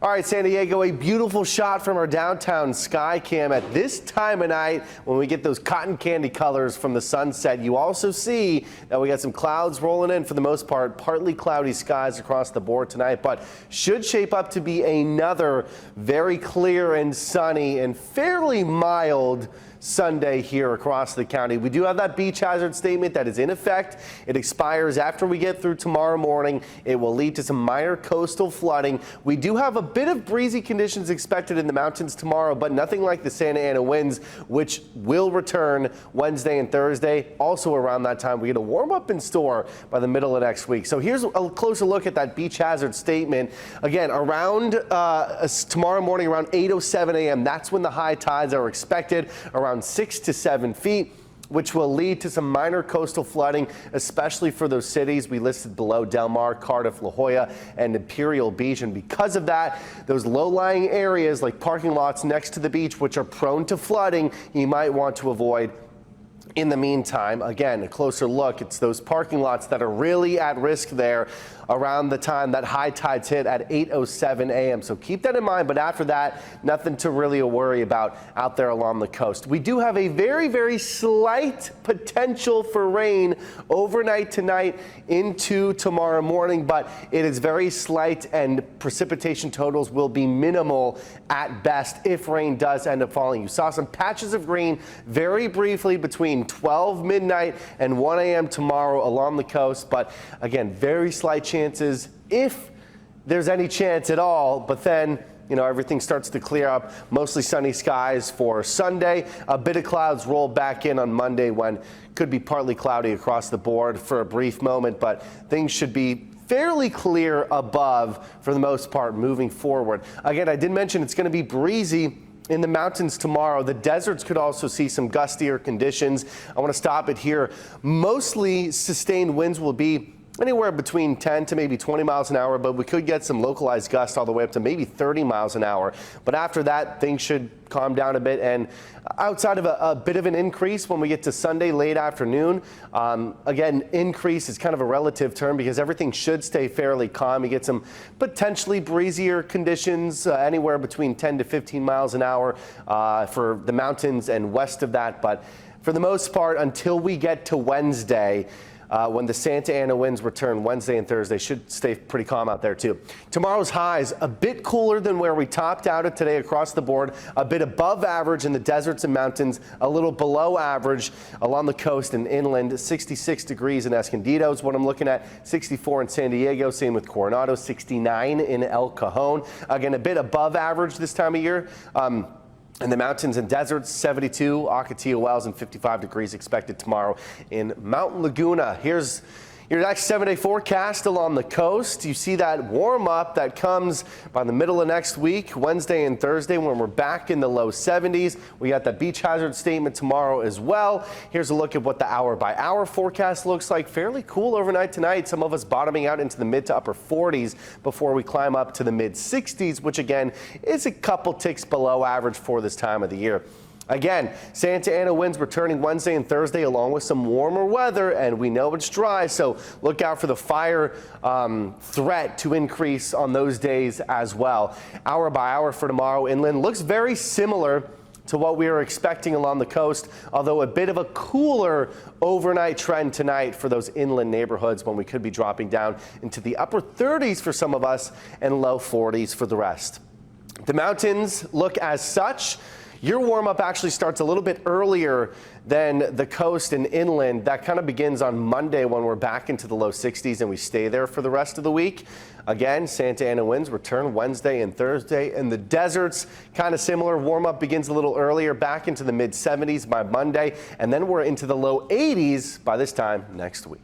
All right, San Diego, a beautiful shot from our downtown sky cam at this time of night when we get those cotton candy colors from the sunset. You also see that we got some clouds rolling in for the most part, partly cloudy skies across the board tonight, but should shape up to be another very clear and sunny and fairly mild Sunday here across the county. We do have that beach hazard statement that is in effect. It expires after we get through tomorrow morning. It will lead to some minor coastal flooding. We do have a bit of breezy conditions expected in the mountains tomorrow, but nothing like the Santa Ana winds, which will return Wednesday and Thursday. Also around that time, we get a warm up in store by the middle of next week. So here's a closer look at that beach hazard statement. Again, around tomorrow morning, around 8:07 a.m., that's when the high tides are expected, around 6 to 7 feet, which will lead to some minor coastal flooding, especially for those cities we listed below: Del Mar, Cardiff, La Jolla, and Imperial Beach. And because of that, those low-lying areas like parking lots next to the beach, which are prone to flooding, you might want to avoid. In the meantime, again, a closer look, it's those parking lots that are really at risk there around the time that high tides hit at 8:07 a.m. So keep that in mind, but after that, nothing to really worry about out there along the coast. We do have a very, very slight potential for rain overnight tonight into tomorrow morning, but it is very slight and precipitation totals will be minimal at best if rain does end up falling. You saw some patches of green very briefly between 12 midnight and 1 a.m. tomorrow along the coast, but again, very slight chances if there's any chance at all. But then, you know, everything starts to clear up. Mostly sunny skies for Sunday. A bit of clouds roll back in on Monday when could be partly cloudy across the board for a brief moment, but things should be fairly clear above for the most part moving forward. Again, I did mention it's going to be breezy in the mountains tomorrow. The deserts could also see some gustier conditions. I want to stop it here. Mostly sustained winds will be anywhere between 10 to maybe 20 miles an hour, but we could get some localized gusts all the way up to maybe 30 miles an hour. But after that, things should calm down a bit. And outside of a bit of an increase when we get to Sunday late afternoon, again, increase is kind of a relative term because everything should stay fairly calm. You get some potentially breezier conditions, anywhere between 10 to 15 miles an hour for the mountains and west of that. But for the most part, until we get to Wednesday, when the Santa Ana winds return Wednesday and Thursday, should stay pretty calm out there too. Tomorrow's highs a bit cooler than where we topped out at today across the board, a bit above average in the deserts and mountains, a little below average along the coast and inland. 66 degrees in Escondido is what I'm looking at, 64 in San Diego, same with Coronado, 69 in El Cajon. Again, a bit above average this time of year. In the mountains and deserts, 72, Ocotillo Wells, and 55 degrees expected tomorrow in Mount Laguna. Here's your next 7-day forecast along the coast. You see that warm up that comes by the middle of next week, Wednesday and Thursday, when we're back in the low 70s. We got that beach hazard statement tomorrow as well. Here's a look at what the hour by hour forecast looks like. Fairly cool overnight tonight. Some of us bottoming out into the mid to upper 40s before we climb up to the mid 60s, which again is a couple ticks below average for this time of the year. Again, Santa Ana winds returning Wednesday and Thursday along with some warmer weather, and we know it's dry, so look out for the fire threat to increase on those days as well. Hour by hour for tomorrow inland looks very similar to what we were expecting along the coast, although a bit of a cooler overnight trend tonight for those inland neighborhoods when we could be dropping down into the upper 30s for some of us and low 40s for the rest. The mountains look as such. Your warm-up actually starts a little bit earlier than the coast and inland. That kind of begins on Monday when we're back into the low 60s and we stay there for the rest of the week. Again, Santa Ana winds return Wednesday and Thursday. In the deserts, kind of similar. Warm-up begins a little earlier, back into the mid 70s by Monday, and then we're into the low 80s by this time next week.